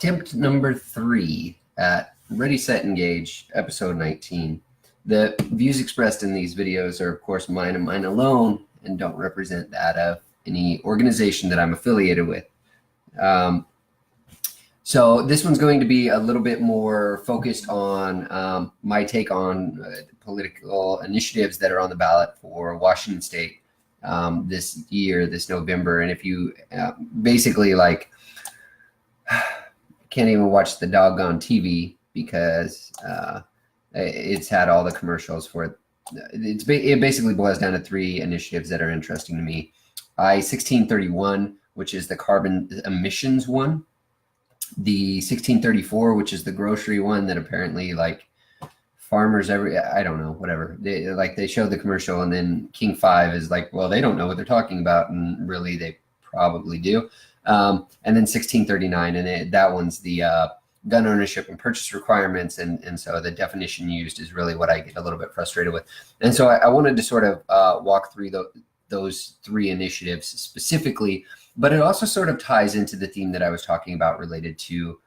attempt number 3 at Ready, Set, Engage, episode 19. The views expressed in these videos are, of course, mine and mine alone, and don't represent that of any organization that I'm affiliated with. So this one's going to be a little bit more focused on my take on political initiatives that are on the ballot for Washington State this year, this November. And if you basically like can't even watch the doggone TV because it's had all the commercials for it. It basically boils down to 3 initiatives that are interesting to me. I-1631, which is the carbon emissions one. The 1634, which is the grocery one that apparently like farmers I don't know, whatever. They showed the commercial, and then King 5 is like, well, they don't know what they're talking about, and really they probably do. And then 1639, and that one's the gun ownership and purchase requirements, and so the definition used is really what I get a little bit frustrated with. And so I wanted to sort of walk through those 3 initiatives specifically, but it also sort of ties into the theme that I was talking about related to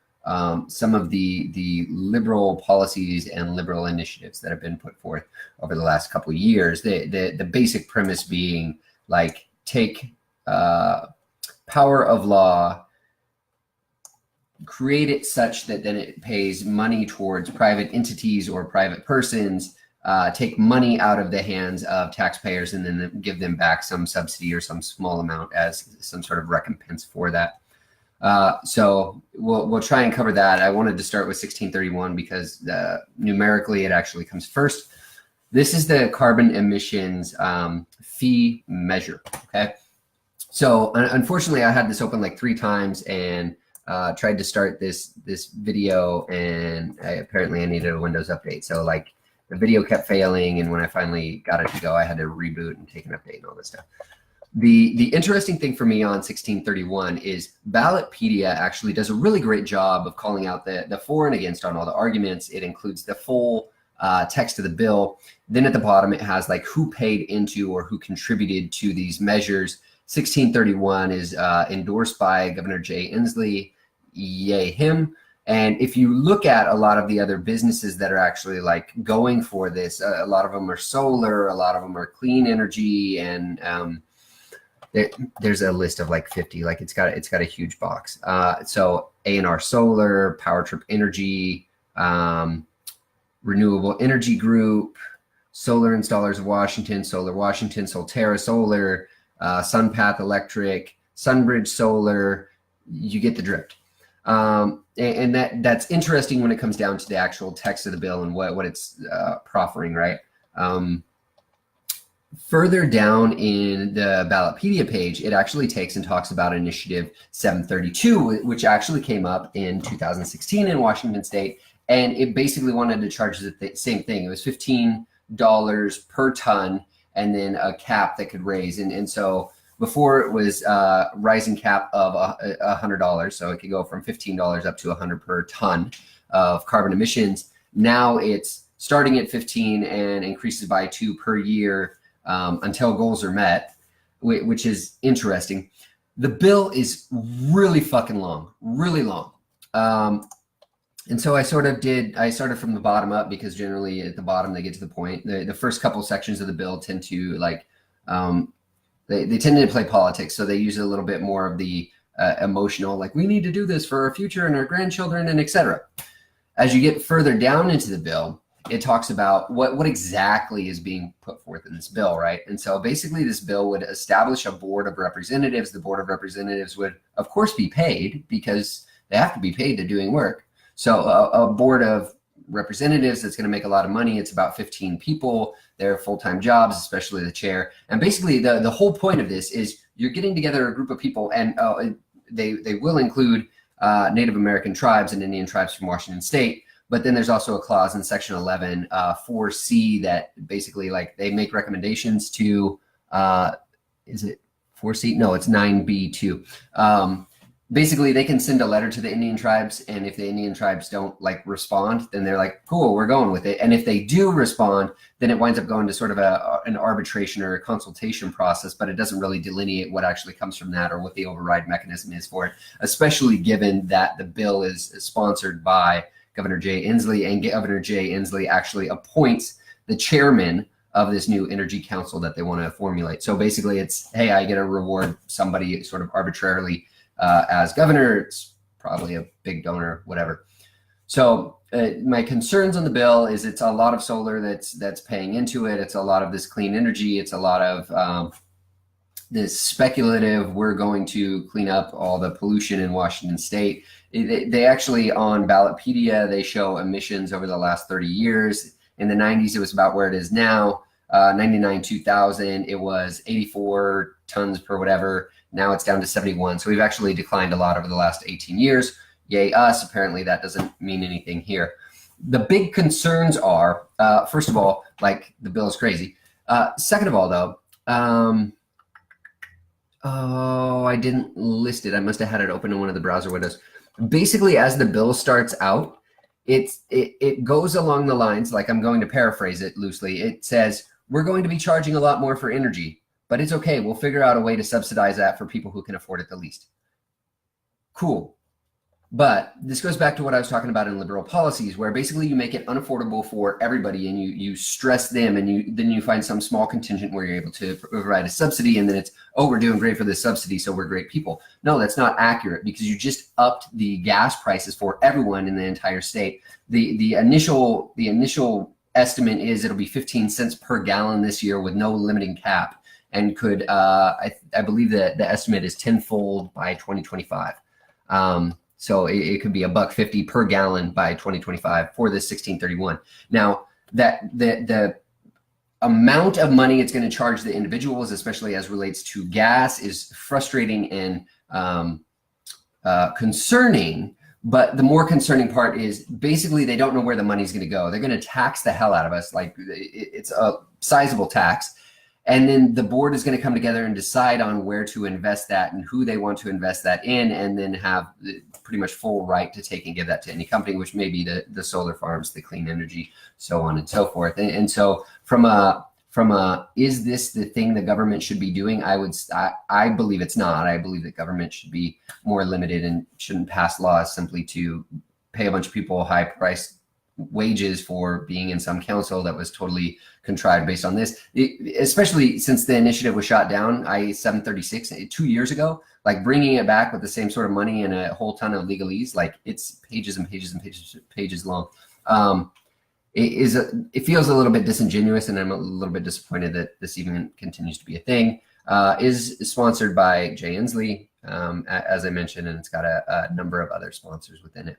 some of the liberal policies and liberal initiatives that have been put forth over the last couple of years. The basic premise being like take power of law, create it such that then it pays money towards private entities or private persons, take money out of the hands of taxpayers, and then give them back some subsidy or some small amount as some sort of recompense for that. So we'll try and cover that. I wanted to start with 1631 because numerically it actually comes first. This is the carbon emissions fee measure. Okay. So unfortunately, I had this open like 3 times and tried to start this video, and apparently I needed a Windows update. So like the video kept failing, and when I finally got it to go, I had to reboot and take an update and all this stuff. The interesting thing for me on 1631 is Ballotpedia actually does a really great job of calling out the for and against on all the arguments. It includes the full text of the bill. Then at the bottom, it has like who paid into or who contributed to these measures. 1631 is endorsed by Governor Jay Inslee, yay him. And if you look at a lot of the other businesses that are actually like going for this, a lot of them are solar, a lot of them are clean energy, and there's a list of like 50. Like it's got a huge box. So A&R Solar, Power Trip Energy, Renewable Energy Group, Solar Installers of Washington, Solar Washington, Solterra Solar, SunPath Electric, Sunbridge Solar. You get the drift. And that's interesting when it comes down to the actual text of the bill and what it's proffering, right? Further down in the Ballotpedia page, it actually takes and talks about Initiative 732, which actually came up in 2016 in Washington State, and it basically wanted to charge the same thing. It was $15 per ton, and then a cap that could raise. And so before it was rising cap of $100, so it could go from $15 up to $100 per ton of carbon emissions. Now it's starting at 15 and increases by 2 per year until goals are met, which is interesting. The bill is really fucking long, really long. And so I started from the bottom up, because generally at the bottom they get to the point. The first couple sections of the bill tend to like, they tend to play politics. So they use a little bit more of the emotional, like we need to do this for our future and our grandchildren and etc. As you get further down into the bill, it talks about what exactly is being put forth in this bill, right? And so basically this bill would establish a board of representatives. The board of representatives would, of course, be paid, because they have to be paid to doing work. So a board of representatives that's going to make a lot of money. It's about 15 people. They're full-time jobs, especially the chair. And basically the whole point of this is you're getting together a group of people, and they will include Native American tribes and Indian tribes from Washington State. But then there's also a clause in Section 11, 4C, that basically like they make recommendations to, is it 4C? No, it's 9B2. basically they can send a letter to the Indian tribes, and if the Indian tribes don't like respond, then they're like, cool, we're going with it. And if they do respond, then it winds up going to sort of an arbitration or a consultation process, but it doesn't really delineate what actually comes from that or what the override mechanism is for it, especially given that the bill is sponsored by Governor Jay Inslee, and Governor Jay Inslee actually appoints the chairman of this new energy council that they want to formulate. So basically it's, hey, I get to reward somebody sort of arbitrarily as governor. It's probably a big donor, whatever. So my concerns on the bill is it's a lot of solar that's paying into it. It's a lot of this clean energy. It's a lot of this speculative, we're going to clean up all the pollution in Washington state. They actually, on Ballotpedia, they show emissions over the last 30 years. In the 90s, it was about where it is now. 99, 2000, it was 84 tons per whatever. Now it's down to 71. So we've actually declined a lot over the last 18 years. Yay us. Apparently that doesn't mean anything here. The big concerns are, first of all, like the bill is crazy. Second of all, though, oh, I didn't list it. I must have had it open in one of the browser windows. Basically, as the bill starts out, it goes along the lines, like I'm going to paraphrase it loosely. It says, we're going to be charging a lot more for energy, but it's okay. We'll figure out a way to subsidize that for people who can afford it the least. Cool. But this goes back to what I was talking about in liberal policies, where basically you make it unaffordable for everybody, and you stress them, and then you find some small contingent where you're able to provide a subsidy, and then it's, oh, we're doing great for this subsidy, so we're great people. No, that's not accurate, because you just upped the gas prices for everyone in the entire state. The initial estimate is it'll be 15 cents per gallon this year with no limiting cap, and could I believe that the estimate is tenfold by 2025. So it could be $1.50 per gallon by 2025 for this 1631. Now, that the amount of money it's going to charge the individuals, especially as relates to gas, is frustrating and concerning. But the more concerning part is basically they don't know where the money's going to go. They're going to tax the hell out of us. Like, it's a sizable tax. And then the board is going to come together and decide on where to invest that and who they want to invest that in, and then have pretty much full right to take and give that to any company, which may be the solar farms, the clean energy, so on and so forth. And so from a is this the thing the government should be doing? I believe it's not. I believe that government should be more limited and shouldn't pass laws simply to pay a bunch of people high price wages for being in some council that was totally contrived based on this, especially since the initiative was shot down, i.e. 736, 2 years ago. Like, bringing it back with the same sort of money and a whole ton of legalese, like, it's pages and pages and pages long. It feels a little bit disingenuous, and I'm a little bit disappointed that this even continues to be a thing. Is sponsored by Jay Inslee, as I mentioned, and it's got a number of other sponsors within it.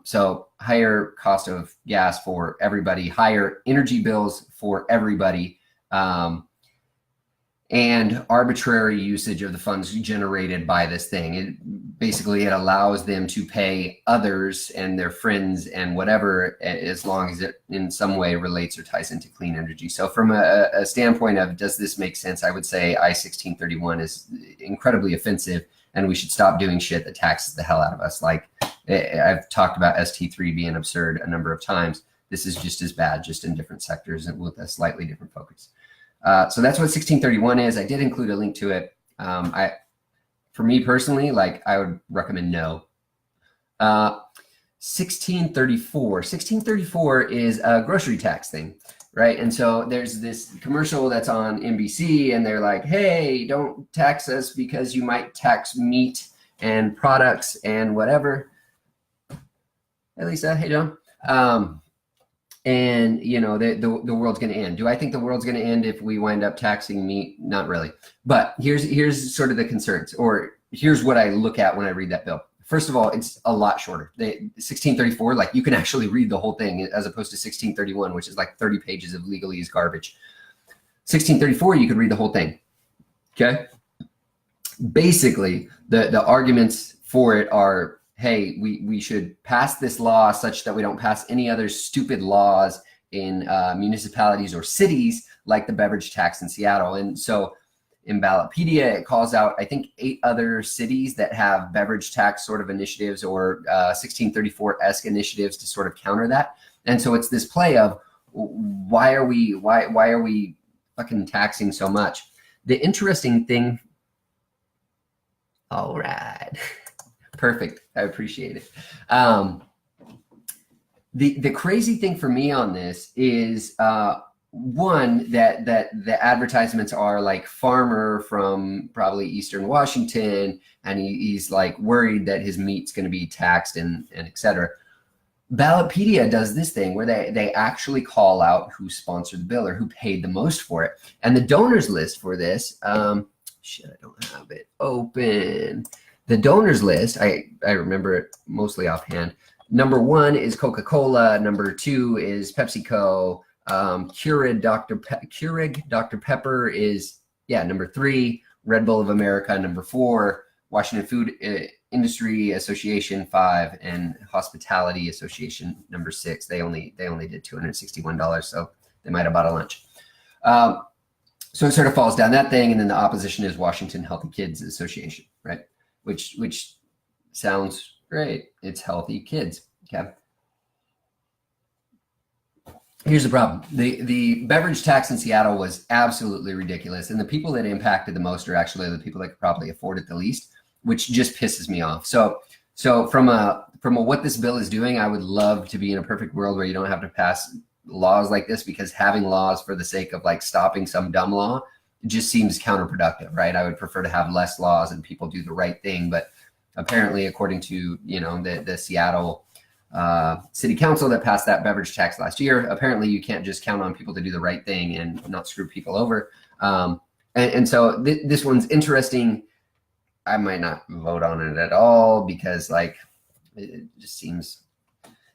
So higher cost of gas for everybody, higher energy bills for everybody, and arbitrary usage of the funds generated by this thing. It allows them to pay others and their friends and whatever, as long as it in some way relates or ties into clean energy. So from a standpoint of, does this make sense? I would say I-1631 is incredibly offensive, and we should stop doing shit that taxes the hell out of us. Like, I've talked about ST3 being absurd a number of times. This is just as bad, just in different sectors and with a slightly different focus. So that's what 1631 is. I did include a link to it. For me personally, like, I would recommend no. 1634 is a grocery tax thing, right? And so there's this commercial that's on NBC, and they're like, hey, don't tax us because you might tax meat and products and whatever. Hey, Lisa. Hey, John. And, you know, the world's going to end. Do I think the world's going to end if we wind up taxing meat? Not really. But here's sort of the concerns, or here's what I look at when I read that bill. First of all, it's a lot shorter. 1634, like, you can actually read the whole thing, as opposed to 1631, which is like 30 pages of legalese garbage. 1634, you could read the whole thing. Okay. Basically, the arguments for it are, hey, we should pass this law such that we don't pass any other stupid laws in municipalities or cities, like the beverage tax in Seattle. And so in Ballotpedia. It calls out, I think, 8 other cities that have beverage tax sort of initiatives or 1634-esque initiatives to sort of counter that. And so it's this play of why are we fucking taxing so much? The interesting thing, all right, perfect. I appreciate it. The crazy thing for me on this is one, that the advertisements are like farmer from probably Eastern Washington, and he's like worried that his meat's going to be taxed and et cetera. Ballotpedia does this thing where they actually call out who sponsored the bill or who paid the most for it. And the donors list for this, shit, I don't have it open. The donors list, I remember it mostly offhand. Number 1 is Coca-Cola. Number 2 is PepsiCo. Keurig Dr. Pepper is, number 3. Red Bull of America, number 4. Washington Food Industry Association, 5, and Hospitality Association, number 6. They only did $261, so they might have bought a lunch. So it sort of falls down that thing, and then the opposition is Washington Healthy Kids Association, right? Which sounds great. It's healthy kids. Okay. Here's the problem. The beverage tax in Seattle was absolutely ridiculous, and the people that impacted the most are actually the people that could probably afford it the least, which just pisses me off. So from a what this bill is doing, I would love to be in a perfect world where you don't have to pass laws like this, because having laws for the sake of like stopping some dumb law just seems counterproductive, right? I would prefer to have less laws and people do the right thing. But apparently, according to the Seattle City Council that passed that beverage tax last year, apparently you can't just count on people to do the right thing and not screw people over. And so this one's interesting. I might not vote on it at all because like it just seems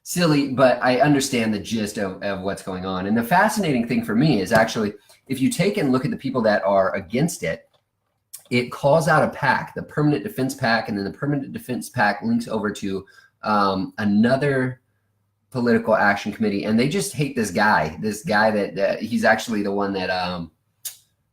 silly, but I understand the gist of what's going on. And the fascinating thing for me is actually, if you take and look at the people that are against it, it calls out a PAC, the Permanent Defense PAC, and then the Permanent Defense PAC links over to another political action committee, and they just hate this guy that he's actually the one that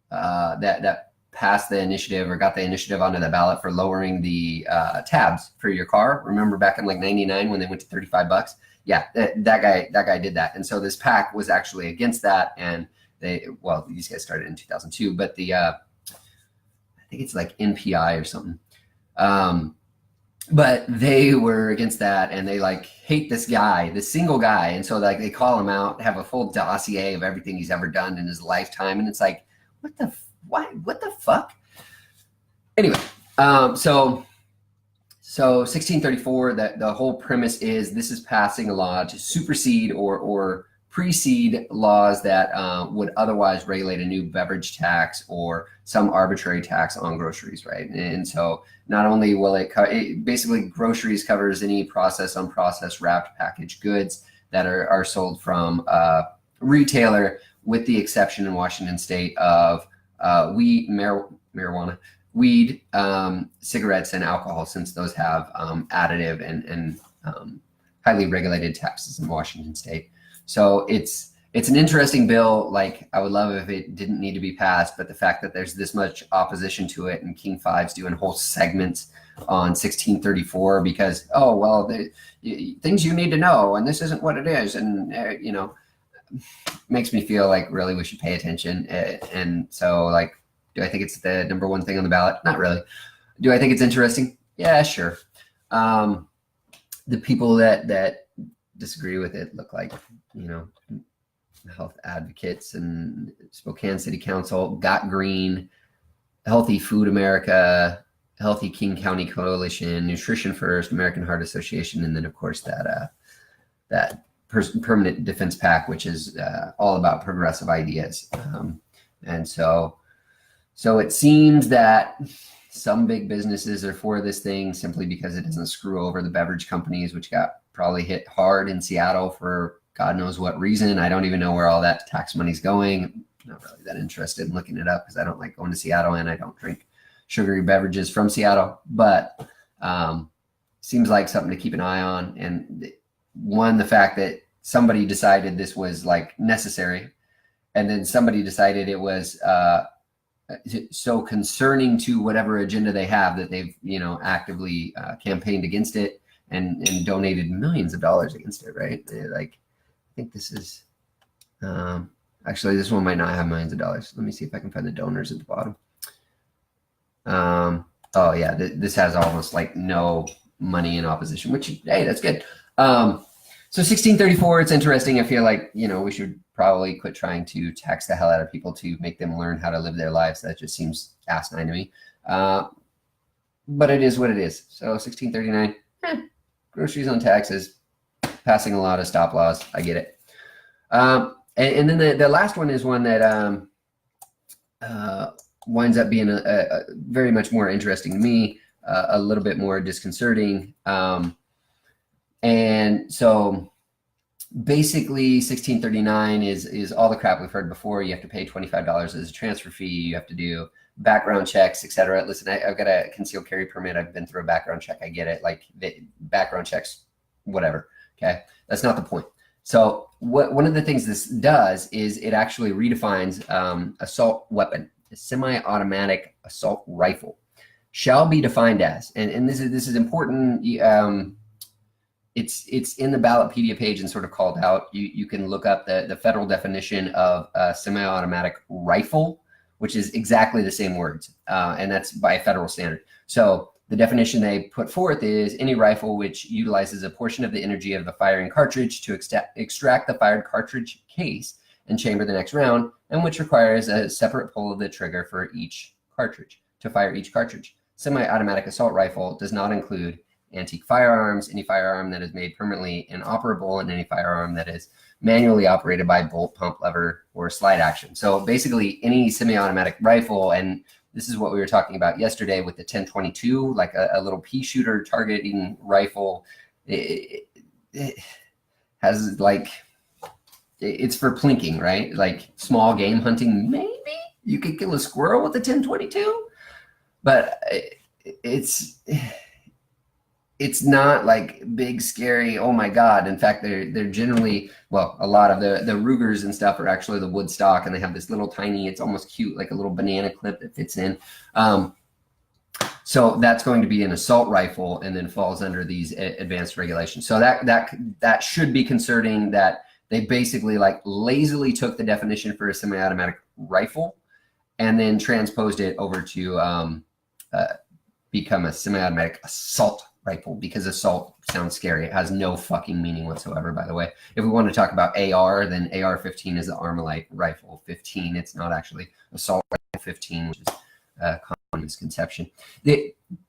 that passed the initiative or got the initiative onto the ballot for lowering the tabs for your car. Remember back in like 99 when they went to $35? Yeah, that guy did that. And so this PAC was actually against that. And these guys started in 2002, but I think it's like NPI or something. But they were against that, and they like hate this guy, this single guy. And so like they call him out, have a full dossier of everything he's ever done in his lifetime. And it's like, what the fuck? Anyway, so 1634, the whole premise is this is passing a law to supersede or precede laws that would otherwise regulate a new beverage tax or some arbitrary tax on groceries, right? And so not only will it basically groceries covers any processed, unprocessed, wrapped, packaged goods that are sold from a retailer, with the exception in Washington State of marijuana, weed, cigarettes, and alcohol, since those have additive and highly regulated taxes in Washington State. So it's an interesting bill. Like, I would love if it didn't need to be passed, but the fact that there's this much opposition to it, and King Five's doing whole segments on 1634 because, things you need to know, and this isn't what it is, and makes me feel like really we should pay attention. And so, like, do I think it's the number one thing on the ballot? Not really. Do I think it's interesting? Yeah, sure. The people that disagree with it look like, health advocates and Spokane City Council, Got Green, Healthy Food America, Healthy King County Coalition, Nutrition First, American Heart Association, and then of course that Permanent Defense PAC, which is all about progressive ideas. And so it seems that some big businesses are for this thing simply because it doesn't screw over the beverage companies, which got probably hit hard in Seattle for God knows what reason. I don't even know where all that tax money's going. I'm not really that interested in looking it up because I don't like going to Seattle and I don't drink sugary beverages from Seattle. But seems like something to keep an eye on. And one, the fact that somebody decided this was like necessary, and then somebody decided it was so concerning to whatever agenda they have that they've, actively campaigned against it and donated millions of dollars against it, right? Like, I think this is, actually, this one might not have millions of dollars. Let me see if I can find the donors at the bottom. Oh yeah, this has almost like no money in opposition, which, hey, that's good. So 1634, it's interesting. I feel like, we should probably quit trying to tax the hell out of people to make them learn how to live their lives. That just seems asinine to me. But it is what it is. So 1639, groceries on taxes, passing a lot of stop laws. I get it. And then the last one is one that winds up being a very much more interesting to me, a little bit more disconcerting. And so basically 1639 is all the crap we've heard before. You have to pay $25 as a transfer fee. You have to do background checks, etc. Listen, I've got a concealed carry permit. I've been through a background check. I get it. Like, the background checks, whatever. Okay. That's not the point. So one of the things this does is it actually redefines assault weapon. A semi-automatic assault rifle shall be defined as, and this is important. It's in the Ballotpedia page and sort of called out. You can look up the federal definition of a semi-automatic rifle, which is exactly the same words, and that's by federal standard. So the definition they put forth is any rifle which utilizes a portion of the energy of the firing cartridge to extract the fired cartridge case and chamber the next round, and which requires a separate pull of the trigger for each cartridge to fire each cartridge. Semi-automatic assault rifle does not include antique firearms, any firearm that is made permanently inoperable, and any firearm that is manually operated by bolt, pump, lever, or slide action. So basically any semi-automatic rifle, and this is what we were talking about yesterday with the 1022, like a little pea shooter targeting rifle. It has like, it's for plinking, right? Like small game hunting, maybe you could kill a squirrel with a 1022, but it's not like big, scary, oh my God. In fact, they're generally, well, a lot of the Rugers and stuff are actually the wood stock, and they have this little tiny, it's almost cute, like a little banana clip that fits in. So that's going to be an assault rifle and then falls under these advanced regulations. So that should be concerning, that they basically like lazily took the definition for a semi-automatic rifle and then transposed it over to become a semi-automatic assault rifle, because assault sounds scary. It has no fucking meaning whatsoever, by the way. If we want to talk about AR, then AR-15 is the Armalite rifle 15. It's not actually assault rifle 15, which is a common misconception.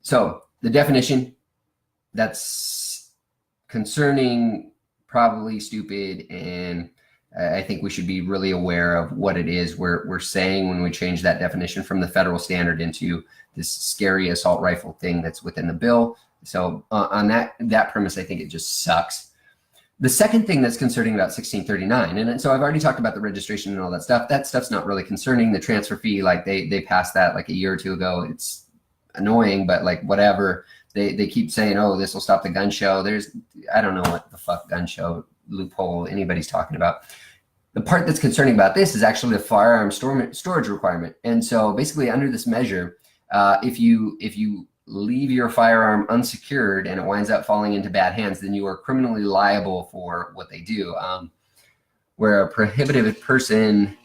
So the definition, that's concerning, probably stupid, and I think we should be really aware of what it is we're saying when we change that definition from the federal standard into this scary assault rifle thing that's within the bill. So on that premise, I think it just sucks. The second thing that's concerning about 1639, and so I've already talked about the registration and all that stuff. That stuff's not really concerning. The transfer fee, like they passed that like a year or two ago. It's annoying, but like whatever. They keep saying, oh, this will stop the gun show. I don't know what the fuck gun show loophole anybody's talking about. The part that's concerning about this is actually the firearm storage requirement. And so basically under this measure, if you leave your firearm unsecured and it winds up falling into bad hands, then you are criminally liable for what they do. Where a prohibited person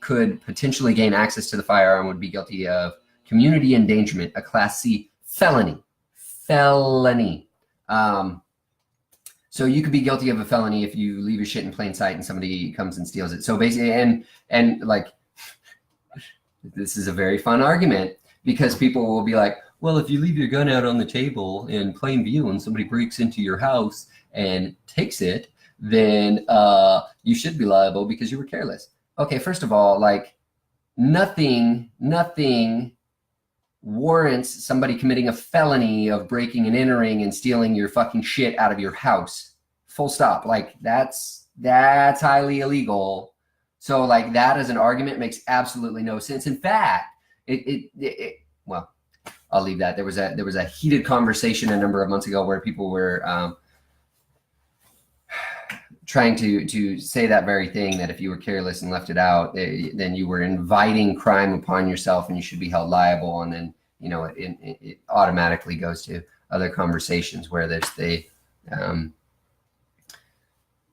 could potentially gain access to the firearm would be guilty of community endangerment, a Class C felony. So you could be guilty of a felony if you leave your shit in plain sight and somebody comes and steals it. So basically, and like, this is a very fun argument, because people will be like, well, if you leave your gun out on the table in plain view and somebody breaks into your house and takes it, then you should be liable because you were careless. Okay, first of all, like nothing warrants somebody committing a felony of breaking and entering and stealing your fucking shit out of your house. Full stop. Like that's highly illegal. So like that as an argument makes absolutely no sense. In fact, well, I'll leave that. There was a heated conversation a number of months ago where people were trying to say that very thing, that if you were careless and left it out, then you were inviting crime upon yourself and you should be held liable. And then, you know, it automatically goes to other conversations where there's the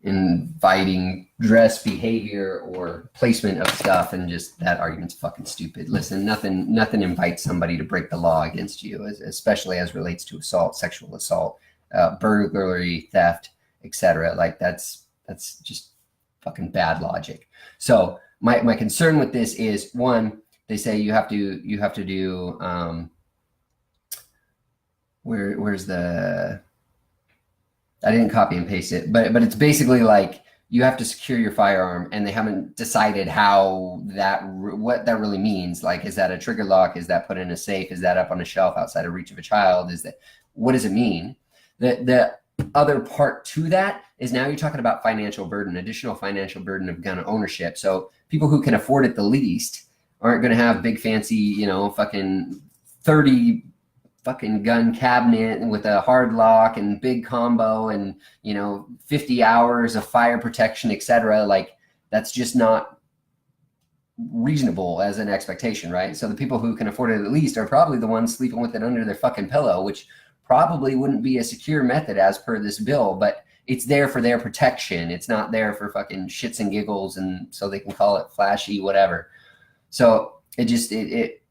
inviting dress behavior or placement of stuff, and just that argument's fucking stupid. Listen, nothing invites somebody to break the law against you, especially as relates to assault, sexual assault, burglary, theft, etc. Like that's just fucking bad logic. So my concern with this is, one, they say you have to do where's the, I didn't copy and paste it, but it's basically like you have to secure your firearm, and they haven't decided what that really means. Like, is that a trigger lock? Is that put in a safe? Is that up on a shelf outside of reach of a child? What does it mean? The other part to that is now you're talking about financial burden, additional financial burden of gun ownership. So people who can afford it the least aren't going to have big fancy, you know, fucking 30 fucking gun cabinet with a hard lock and big combo and, you know, 50 hours of fire protection, etc. Like, that's just not reasonable as an expectation, right? So the people who can afford it at least are probably the ones sleeping with it under their fucking pillow, which probably wouldn't be a secure method as per this bill, but it's there for their protection. It's not there for fucking shits and giggles, and so they can call it flashy, whatever. So it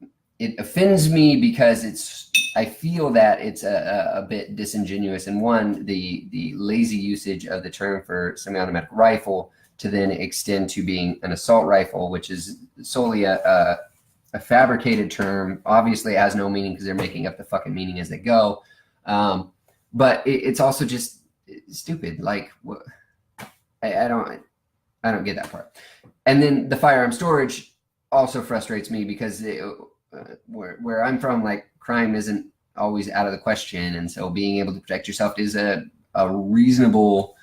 offends me because I feel that it's a bit disingenuous. And one, the lazy usage of the term for semi-automatic rifle to then extend to being an assault rifle, which is solely a fabricated term. Obviously it has no meaning because they're making up the fucking meaning as they go. But it's also just stupid. Like, I don't get that part. And then the firearm storage also frustrates me because where I'm from, like, crime isn't always out of the question. And so being able to protect yourself is a reasonable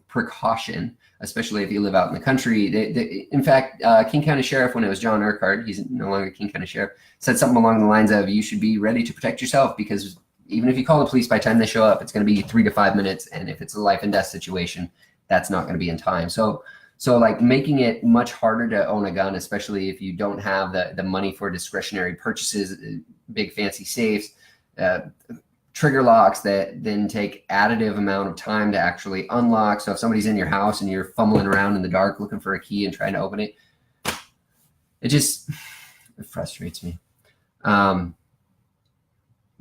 precaution, especially if you live out in the country. In fact, King County Sheriff, when it was John Urquhart, he's no longer King County Sheriff, said something along the lines of, you should be ready to protect yourself, because even if you call the police, by the time they show up, it's going to be 3 to 5 minutes. And if it's a life and death situation, that's not going to be in time. So like making it much harder to own a gun, especially if you don't have the money for discretionary purchases, big fancy safes, trigger locks that then take additive amount of time to actually unlock. So if somebody's in your house and you're fumbling around in the dark looking for a key and trying to open it, it frustrates me.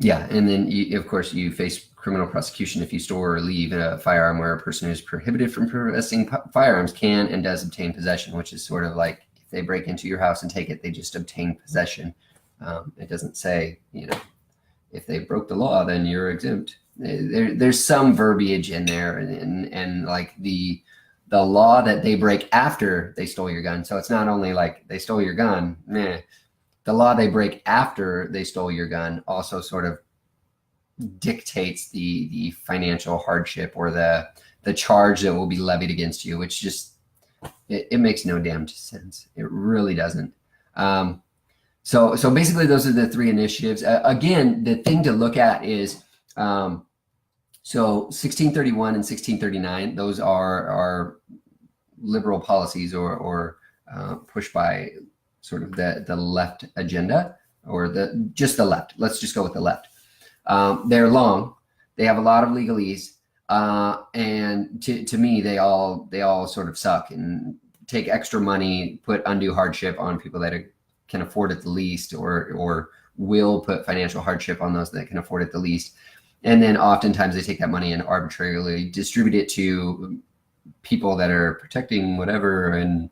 Yeah, and then of course you face criminal prosecution if you store or leave a firearm where a person who is prohibited from possessing firearms can and does obtain possession, which is sort of like if they break into your house and take it, they just obtain possession. It doesn't say, you know, if they broke the law, then you're exempt. There's some verbiage in there, and like the law that they break after they stole your gun. So it's not only like they stole your gun, the law they break after they stole your gun also sort of dictates the financial hardship or the charge that will be levied against you, which just, it makes no damn sense. It really doesn't. So basically those are the 3 initiatives. Again, the thing to look at is, so 1631 and 1639, those are liberal policies or pushed by sort of the left agenda, or just the left. Let's just go with the left. They're long. They have a lot of legalese, and to me, they all sort of suck and take extra money, put undue hardship on people that can afford it the least, or will put financial hardship on those that can afford it the least. And then oftentimes they take that money and arbitrarily distribute it to people that are protecting whatever, and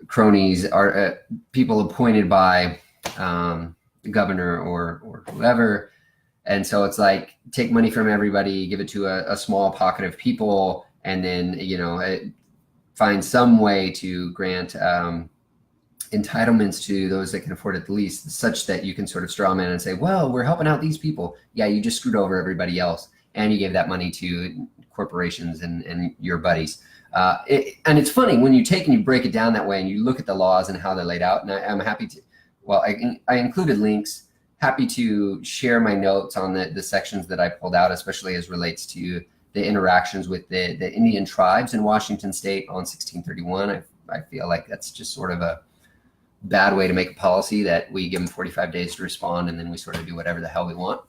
cronies are people appointed by the governor or whoever. And so it's like, take money from everybody, give it to a small pocket of people, and then, you know, find some way to grant entitlements to those that can afford it the least, such that you can sort of straw man and say, well, we're helping out these people. Yeah, you just screwed over everybody else, and you gave that money to corporations and your buddies. And it's funny when you take and you break it down that way and you look at the laws and how they're laid out. And I'm happy to, well, I included links, happy to share my notes on the sections that I pulled out, especially as relates to the interactions with the Indian tribes in Washington state on 1631. I feel like that's just sort of a bad way to make a policy, that we give them 45 days to respond and then we sort of do whatever the hell we want.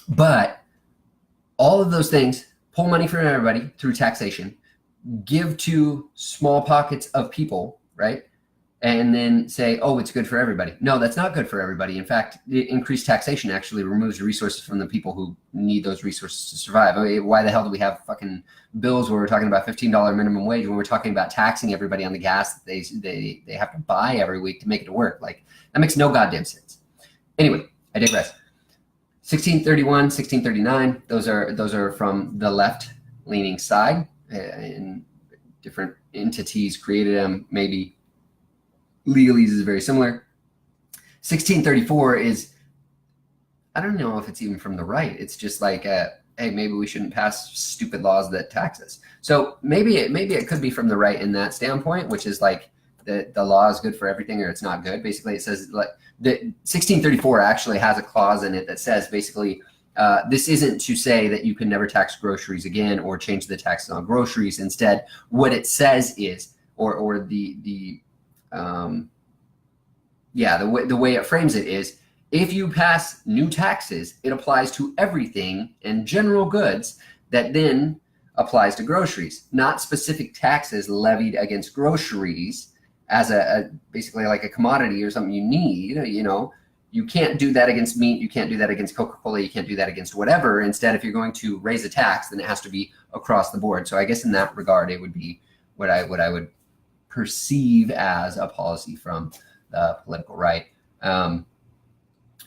But all of those things, pull money from everybody through taxation, give to small pockets of people, right? And then say, oh, it's good for everybody. No, that's not good for everybody. In fact, the increased taxation actually removes resources from the people who need those resources to survive. I mean, why the hell do we have fucking bills where we're talking about $15 minimum wage when we're talking about taxing everybody on the gas that they have to buy every week to make it work? Like, that makes no goddamn sense. Anyway, I digress. 1631, 1639, those are from the left-leaning side, and different entities created them. Maybe legalese is very similar. 1634 is, I don't know if it's even from the right. It's just like, hey, maybe we shouldn't pass stupid laws that tax us. So maybe it could be from the right in that standpoint, which is like the law is good for everything or it's not good. Basically, it says like the 1634 actually has a clause in it that says basically this isn't to say that you can never tax groceries again or change the taxes on groceries. Instead, what it says is, the way it frames it is, if you pass new taxes, it applies to everything and general goods that then applies to groceries, not specific taxes levied against groceries as a basically like a commodity or something you need. You know, you can't do that against meat. You can't do that against Coca-Cola. You can't do that against whatever. Instead, if you're going to raise a tax, then it has to be across the board. So I guess in that regard, it would be what I would perceive as a policy from the political right.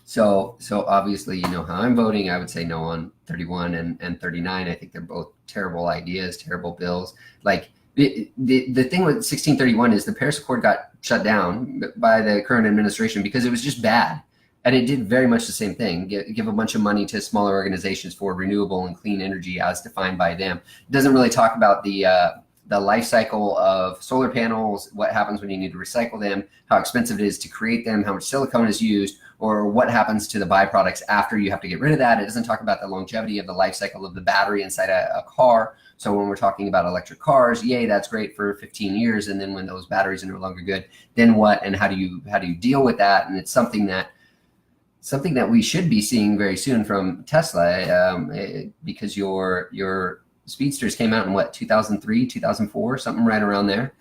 So obviously, you know how I'm voting. I would say no on 31 and 39. I think they're both terrible ideas, terrible bills. Like the thing with 1631 is the Paris Accord got shut down by the current administration because it was just bad. And it did very much the same thing, give a bunch of money to smaller organizations for renewable and clean energy as defined by them. It doesn't really talk about the life cycle of solar panels, what happens when you need to recycle them, how expensive it is to create them, how much silicone is used, or what happens to the byproducts after you have to get rid of that. It doesn't talk about the longevity of the life cycle of the battery inside a car. So when we're talking about electric cars, yay, that's great for 15 years. And then when those batteries are no longer good, then what? And how do you deal with that? And it's something that we should be seeing very soon from Tesla, because your Speedsters came out in what, 2003, 2004, something right around there.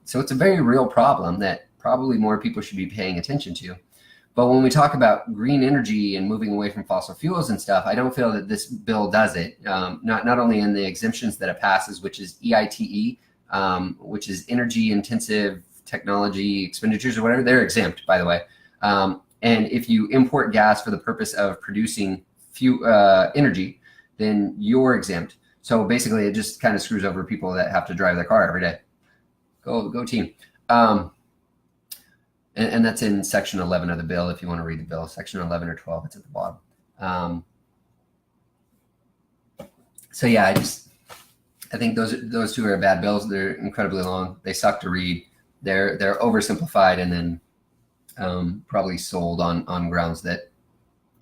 So it's a very real problem that probably more people should be paying attention to. But when we talk about green energy and moving away from fossil fuels and stuff, I don't feel that this bill does it. Not only in the exemptions that it passes, which is EITE, which is energy intensive technology expenditures or whatever, they're exempt, by the way. And if you import gas for the purpose of producing energy, then you're exempt. So basically, it just kind of screws over people that have to drive their car every day. Go team. And that's in section 11 of the bill. If you want to read the bill, section 11 or 12, it's at the bottom. So yeah, I think those two are bad bills. They're incredibly long. They suck to read. They're oversimplified and then probably sold on grounds that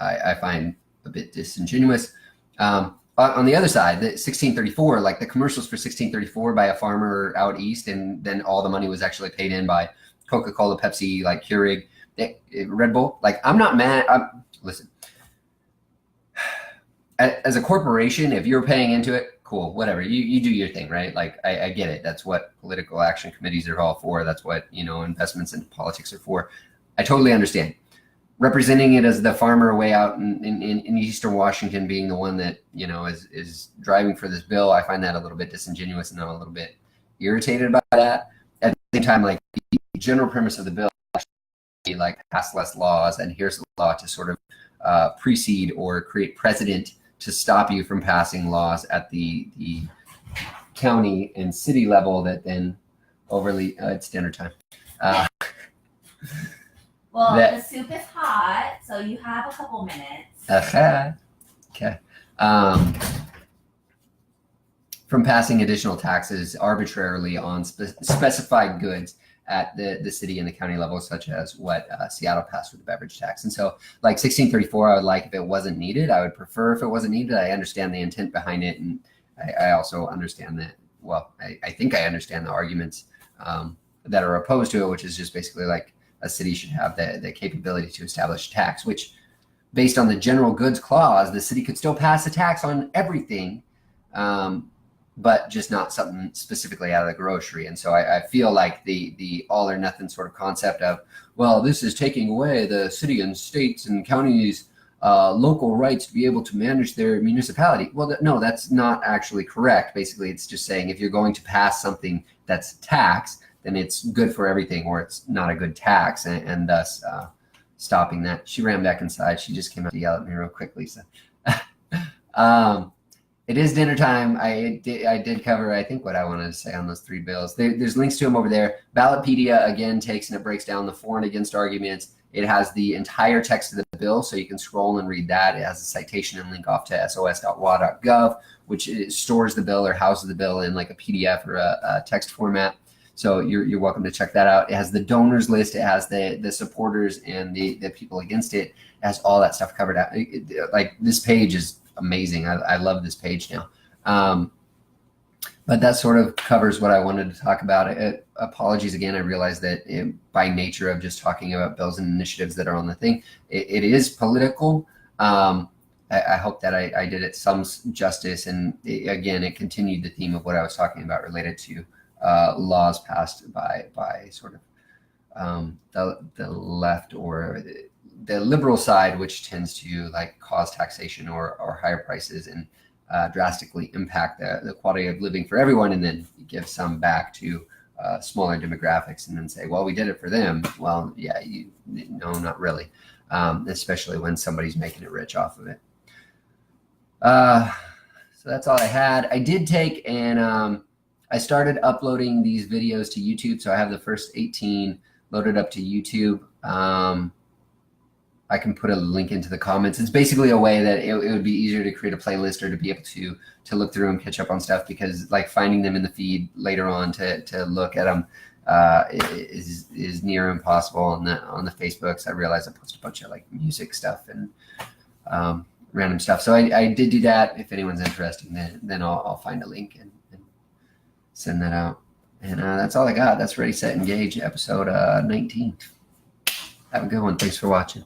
I find a bit disingenuous. On the other side, the 1634, like the commercials for 1634 by a farmer out east, and then all the money was actually paid in by Coca-Cola, Pepsi, like Keurig, Red Bull. Like, I'm not mad. Listen, as a corporation, if you're paying into it, cool, whatever. You do your thing, right? Like, I get it. That's what political action committees are all for. That's what, investments in politics are for. I totally understand. Representing it as the farmer way out in Eastern Washington being the one that, is driving for this bill, I find that a little bit disingenuous, and I'm a little bit irritated about that. At the same time, like, the general premise of the bill actually, like, pass less laws, and here's the law to sort of precede or create precedent to stop you from passing laws at the county and city level that then overly, it's dinner time. Well, the soup is hot, so you have a couple minutes. Okay. From passing additional taxes arbitrarily on specified goods. at the city and the county level, such as what Seattle passed with the beverage tax. And so like 1634, I would like if it wasn't needed. I would prefer if it wasn't needed. I understand the intent behind it. And I also understand that, well, I think I understand the arguments that are opposed to it, which is just basically like a city should have the capability to establish tax, which based on the general goods clause, the city could still pass a tax on everything, but just not something specifically out of the grocery. And so I feel like the all or nothing sort of concept of, well, this is taking away the city and states and counties' local rights to be able to manage their municipality. Well, no, that's not actually correct. Basically, it's just saying if you're going to pass something that's tax, then it's good for everything, or it's not a good tax, and thus stopping that. She ran back inside. She just came out to yell at me real quickly. So it is dinner time. I did cover, I think, what I wanted to say on those 3 bills. There's links to them over there. Ballotpedia, again, takes and it breaks down the for and against arguments. It has the entire text of the bill, so you can scroll and read that. It has a citation and link off to sos.wa.gov, which stores the bill or houses the bill in like a PDF or a text format. So you're welcome to check that out. It has the donors list. It has the supporters and the people against it. It has all that stuff covered out. Like this page is amazing. I love this page now. But that sort of covers what I wanted to talk about. Apologies again. I realize that by nature of just talking about bills and initiatives that are on the thing, it is political. I hope that I did it some justice. And again, it continued the theme of what I was talking about related to laws passed by sort of the left or the liberal side, which tends to like cause taxation or higher prices and drastically impact the quality of living for everyone, and then give some back to smaller demographics and then say, well, we did it for them. Well, yeah, no, not really, especially when somebody's making it rich off of it. So that's all I had. I did take and I started uploading these videos to YouTube. So I have the first 18 loaded up to YouTube. I can put a link into the comments. It's basically a way that it would be easier to create a playlist or to be able to look through and catch up on stuff, because like finding them in the feed later on to look at them is near impossible on the Facebooks. I realize I post a bunch of like music stuff and random stuff. So I did do that. If anyone's interested, then I'll find a link and send that out. And that's all I got. That's Ready, Set, Engage, episode 19. Have a good one. Thanks for watching.